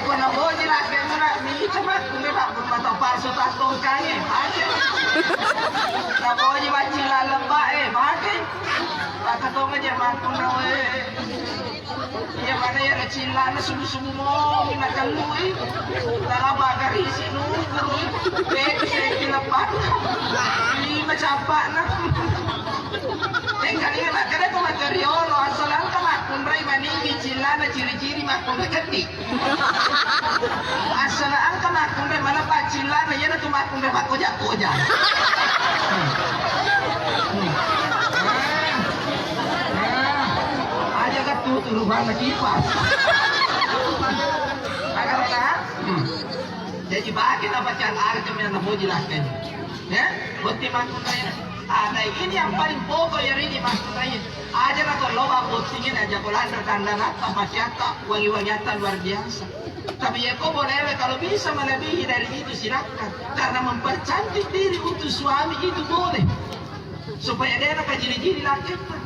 Kuna boji lah kena ni cuma kuna tak bermata palsu tak tongkang baca. Na boji baca lah lembak baca. Tak tahu aja mantun nawe. Ya mana ya recila na subuh mo minakalui. Dalam bagar isi nunggu. Bek lepas. Ini macam na. Kali nak kena tu material asalan kan akun rai mani bicila na ciri-ciri makun ketik. Asalan kan akun rai mana pacila na yana tu makun rai pakoja. Aja kat tu turun kipas. Agar tak? Jadi bagi apa cara ada kemana nak jelaskan? Ya, bukti makun rai. Nah ini yang paling pokok yang ini maksudnya aja nak kalau buktinya aja kalau anda dandan tanpa nyata wangi-wangi luar biasa. Tapi ya kau boleh kalau bisa melebihi dari itu silakan karena mempercantik diri untuk suami itu boleh supaya dia nak jili-jili laki kita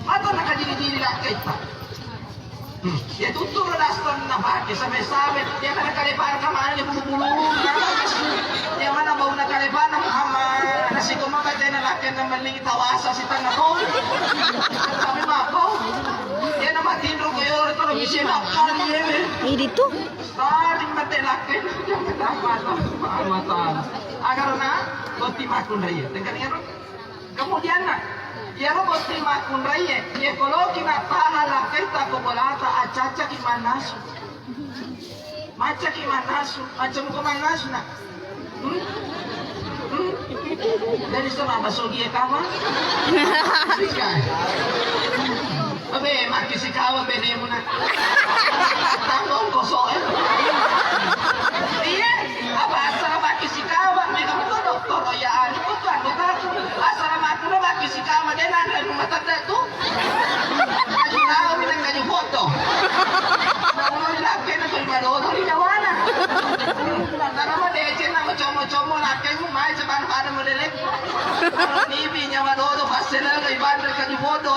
atau nak jili-jili laki kita. Ya tutur dasar nak pakai sampai-sampai dia nak kalepan kamar dia bulu-bulu dia mana bau nak kalepan Muhammad nasi koma baca nak laki nak melingi tawasa si tanah kau sampai mabau dia nak matiin rokok ya kalau bisa nak kali ini tu tarik mati laki jangan dapat mata agar nak boti makun raya dengar kemudian nak ya robot terima kun raya ya kalau kita pahala kita kobolata acaca kimanasu maca kimanasu macam komanasu nak dari sana basogi kawan sikai abe maki sikawa bene muna tanggung kosong iya apa asal maki sikawa mereka betul dokter ya aku tuh anggota asal makna maki sikawa dia ada rumah tangga tu aku tahu minta kaji foto namun laki nak berbadono di mana karena mau dia nak macam-macam laki mu mai seban pada modelek kalau ni binya badono pasti nak ibadah kaji foto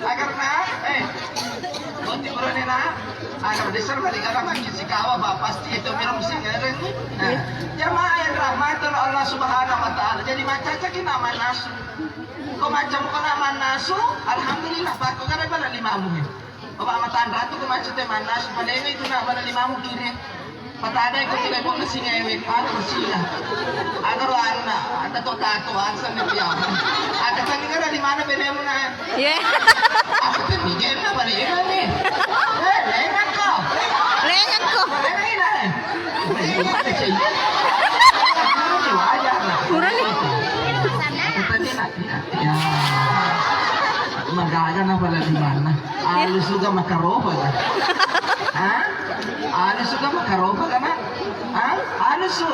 agar nak bonti berani nak agar besar mereka makin sikawa pasti itu minum singareng jamaah yang rahmatan Allah Subhanahu Wa Taala jadi macam kita manasu kau macam kau nama nasu alhamdulillah pak kau kan ada 5 mungkin bapak matan ratu kau macam teh manasu pada itu nak ada 5 mungkin Patada ko kita po na singewit ano sila. Agar anak ada to tatuan sa niya. Ada tani nga di mana bene mo na. Yeah. Ako tin bigyan na bali ni. Lengan ko. Lengan ko. Lengan na. Kurang ni. Tadi nak. Ya. Magaga na pala di mana. Alus juga makaroba. Ha? Alus juga makaroba kana? Ha? Alus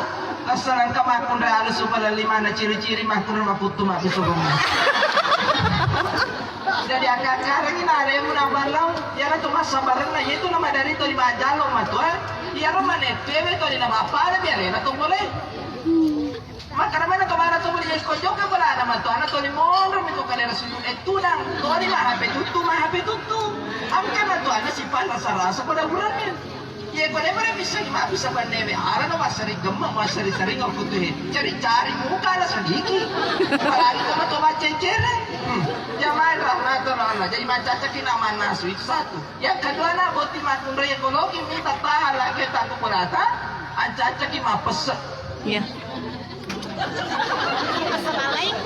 asalan ka makun ra alus pala 5 na ciri-ciri makun maputu mapiso mo. Jadi akak-akak ini ada yang muna balau, ya na tumas sabaran na itu nama dari to di bajalo matua. Ya ro manetebe to di nama apa biar na to boleh. Maka mana kemana tu boleh jadi kojok ke bola nama tu anak tu ni mondro itu kalian rasul itu nang tu ni mah HP tutu amkan tu anak sifat rasa pada bulannya ya kalau bisa bandebe ara no masari gemma masari sering aku tu cari muka lah sedikit kalau kamu tu baca cere jamaah rahmatun Allah jadi macam cakina mana itu satu yang kedua nak boti makun raya ekologi minta pahala kita aku berata ancaca kita pesek ya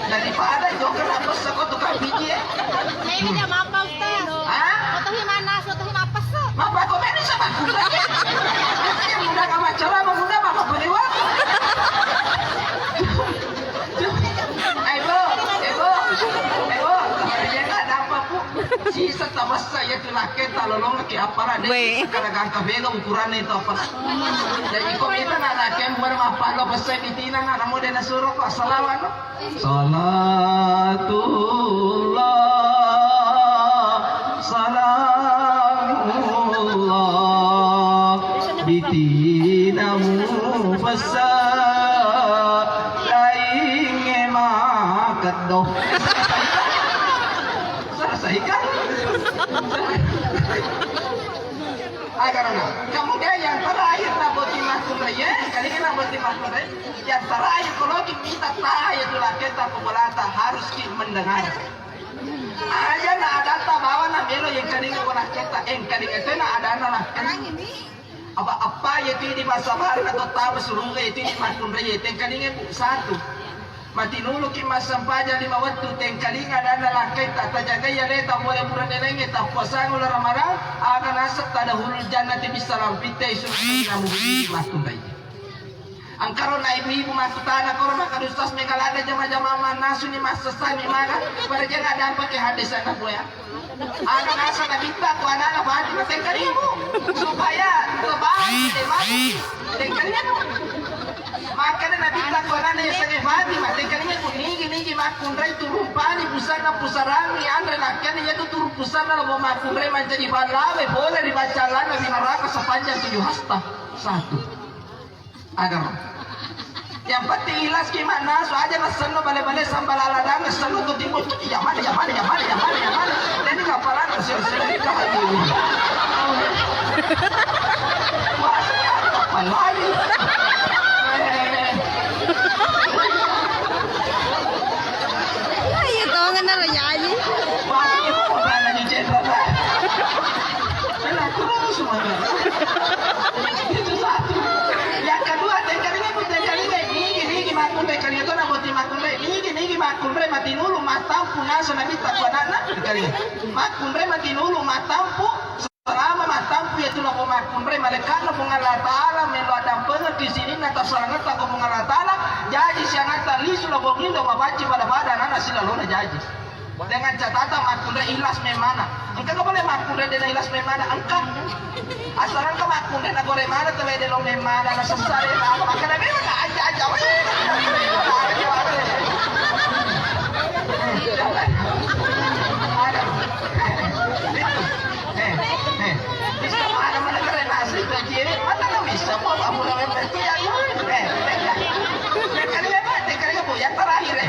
daripada juga apa sekot tukang biji saya tidak mampu Ustaz otohi mana otohi apa sih apa kok ini sama katanya muda sama cara muda mama beliwa dia nggak dapat bu sisa tambah saya tu laki talolong laki apa lah dia kadang-kadang kabega ukurannya itu apa jadi komita na laki bermapa lo besar bitina na namu dia nasuruh kok salawat salatullah salamullah bitinamu basa laing makat do. Selesaikan. Karena kemudian yang terakhir naboti masuk ya, kali ini naboti masuk yang terakhir kalau kita tahu itu lah kita pemulata harus mendengar. Aja na ada tabawa na melo yang kali ini pernah kita, kali itu na ada na apa itu di masa baru atau tahu seluruh itu di masuk itu kali ini satu. Matinulu ki masampaja lima waktu tengkalinga dana lakai tak jaga ya leta boleh bulan nenenge tak puasa ular ramadhan akan asap tada hulul jannati bisalam pitai suci namu biji masuk bayi. Angkaro na ibu masuk tanah korma kadustas megalada jama-jama manasu ni masasani mana pada jangan ada pakai hadis anak boya. Akan asap na minta ku anak bahati na tengkalingu supaya terbang mati tengkalingu. Makanya Nabi Takwalana yang sangat Fatimah Tengkalinya pun nigi makundrai turun pani pusana pusarangi andre lakian yaitu turun pusana labo makundrai menjadi balawe boleh dibaca lana di neraka sepanjang 7 hasta 1 agar yang penting ilas gimana so aja nasano bale-bale sambal aladang nasano tuh timur tuh jaman dan ini kapalan sel-sel kahaju wah kapal lagi. Yang kedua makunre matinulu matampu naso na bita kwa nana makunre matinulu matampu selama matampu ya tulah makunre malekano mengala taala melo adam pengen di sini nata sarangat tak mengala taala jadi siangat lisu lah bongindo mabaci pada badan nana sila lona jadi dengan catatan makunre ilas memana engkau nggak boleh makunre dengan ilas memana engkau asaran ke makunre na gore mana tuh de lo memana na sesare na maka na memang aja yang terakhir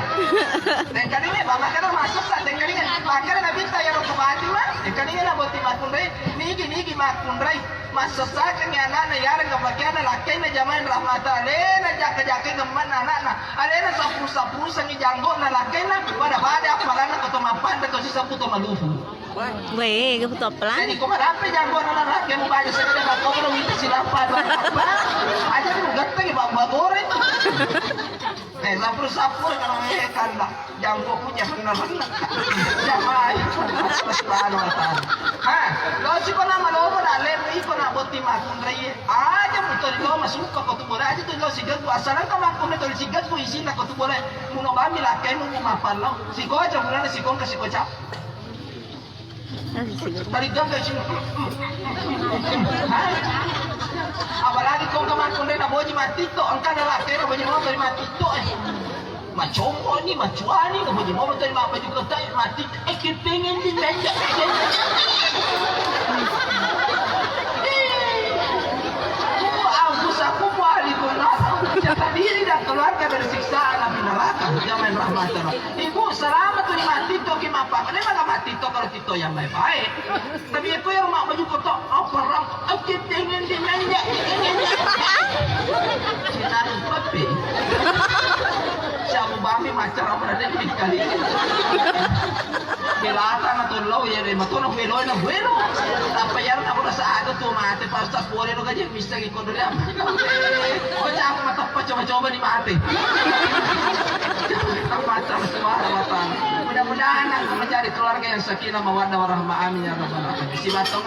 dan kalinya bapak kana masuk sa dan kalinya makanya nabi saya ro kubati mah dan kalinya na boti makundrai nigi makundrai masasakan ya nana yarang kabagian lakai na jamain rahmatan na jaka-jaka geman anak alena sapru sangi janggo na lakai na pada apalana koto mapan da kosi saputo malufu weh keputu pelan jadi kumarape janggo na lakai mo bayo sa kada ko ro wita silapa aja mo gatta ki babore sapur kalau kan lah janggo punya benar-benar jamaah subhanahu wa ta'ala lo si ko na malobo na lepo iko na boti makundrai aja muto lo masuka ko tubora aja tu lo sigat ko asalan ka makundrai to sigat ko isina ko tubora muno bami la kay mo mapalo si ko aja muna si ko kasi ko chap tari gam ka sino apalagi kau kemakundai na boji matito angka na la kay na boji mo bari matito macombo ni macuani na boji mo bari mapa juga tay mati pengen din aja aku wali jatah diri dan keluarga dari siksaan api neraka zaman rahmatan ibu selamat tuh mati to ki mapa mana malah mati to kalau tito yang baik tapi aku yang mak baju kotor apa ram aku pengen dimanja kita papi siapa bami macam apa ada di kali belata na tulaw ya re matulog velo na bueno apa ya na pura sa ada tu mate pasta pore no gaji mista ki kondore o ja mata coba ni mate macam suara mata mudah-mudahan aku mencari keluarga yang sakinah mawaddah warahmah amin ya rabbal alamin si batong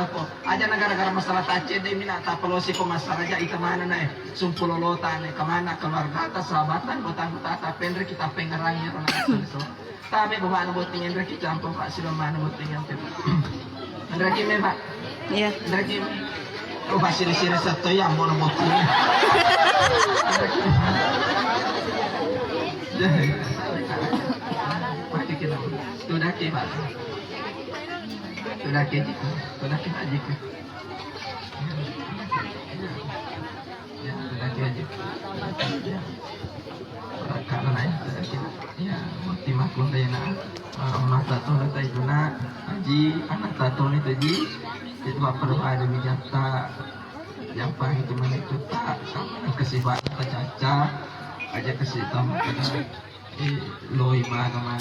ako aja negara-negara masalah tace deh mina tak pelosi ko masalah aja ita mana na sumpulolotan kemana keluarga atas sahabatan botang-botang pendri kita pengerang ya so tabi bumano buat tingin reki campur pak sila mano buat tingin tiba reki me pak iya reki oh pasir satu yang mau buat tingin mati kita sudah ke pak sudah ke pak jika makun tayo na mata to na tayo na aji anak tato ni taji itu apa ada bijata yang pang itu mana itu tak kesifat caca aja kesitam kada loi mana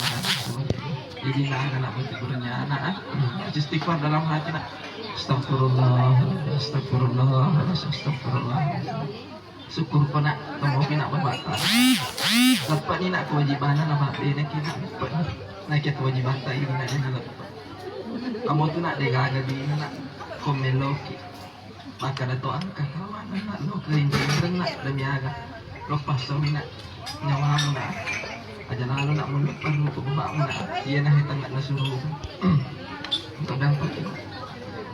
jadi anak berkurangnya anak istighfar dalam hati nak astagfirullah astagfirullah astagfirullah syukur ko nak tunggu kina babata dapat ni nak kewajiban na dapat ini kina dapat nak kewajiban ta ini nak dapat kamu tu nak dega di nak komeloki maka na to ang katawan na lo kerinjeng nak demi aga lepas so nak nyawa mo na aja lalo nak mulut perlu untuk bapak mo na dia na hitang nak nasuruh untuk dapat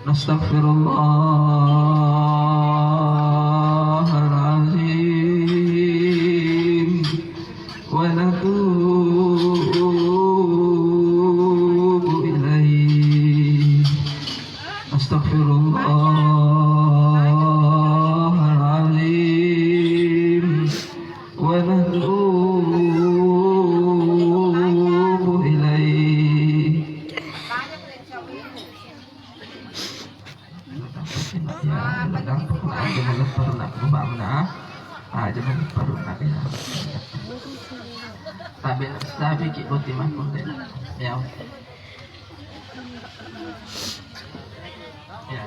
Astaghfirullahaladzim wa natubu ilaih Astaghfirullahaladzim wa natubu ilaih ya ladang aja meleper nak ubah mana aja meleper nak ya tapi ki boti makun deh ya ya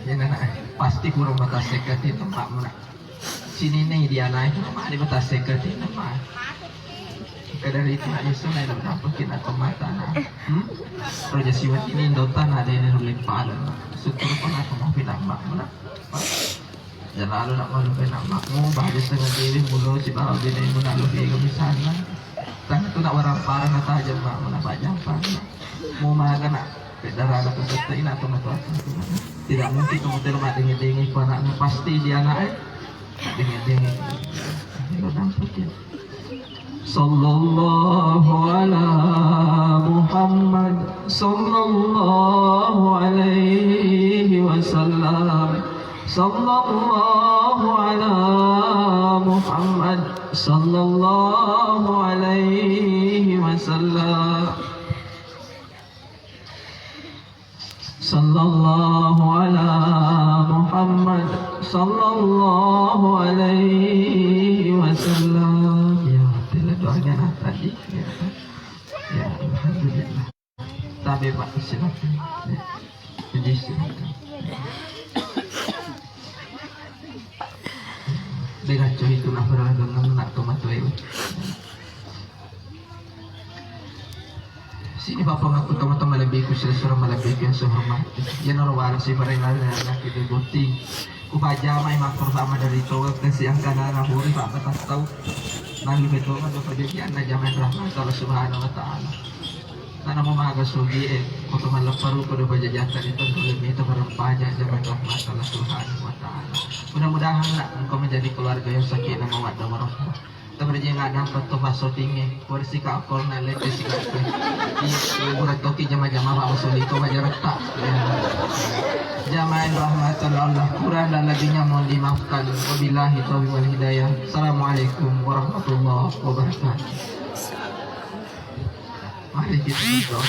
ya nak pasti kurang batas sekat di tempat mana sini nih dia naik rumah di batas sekat di tempat kadari itu nak isu na ilang napakin at tumatana. Roja siwat ini indotan ada ini ruling palan. Syukur pa na kung pinagmak mo na. Yan lalo na kung pinagmak mo. Bago sa nga dili mulo si Bao din mo na lupi kamisan na. Tangan ito na warang parang natajam ba mo na bajang pa. Mo maga na. Pedara na kung sa ina ito na to. Tidak mungkin kung matingi-tingi ko na. Pasti dia na eh. Tingi-tingi. Ito nampakin. Sallallahu ala Muhammad sallallahu alaihi wasallam sallallahu ala Muhammad sallallahu alaihi wasallam sallallahu ala Muhammad sallallahu alaihi wasallam doanya tadi ya alhamdulillah tapi Pak silakan jadi silakan dengan cuy itu nak berlangsung nak tomat itu sini bapak ngaku teman-teman lebih kusir malabik yang sehormat yang orang si perenal dan kita gunting kubaja mai makor sama dari toga ke siang kanan huri pak batas tahu lagi betul kan perjanjian na zaman rahmat Allah subhanahu wa ta'ala karena memaga sugi untuk meleparu pada pajajatan itu lebih itu berempahnya zaman rahmat Allah subhanahu wa ta'ala mudah-mudahan nak engkau menjadi keluarga yang sakinah mawaddah warahmah tapi nggak dapat tuh baso tinggi kursi kapol nalek sih di burat toki jama-jama pak masulito bajar tak jamaah rahmatan Allah kurang dan lebihnya mohon dimaafkan wabillahi taufiq wal hidayah. Assalamualaikum warahmatullahi wabarakatuh. Mari kita berdoa.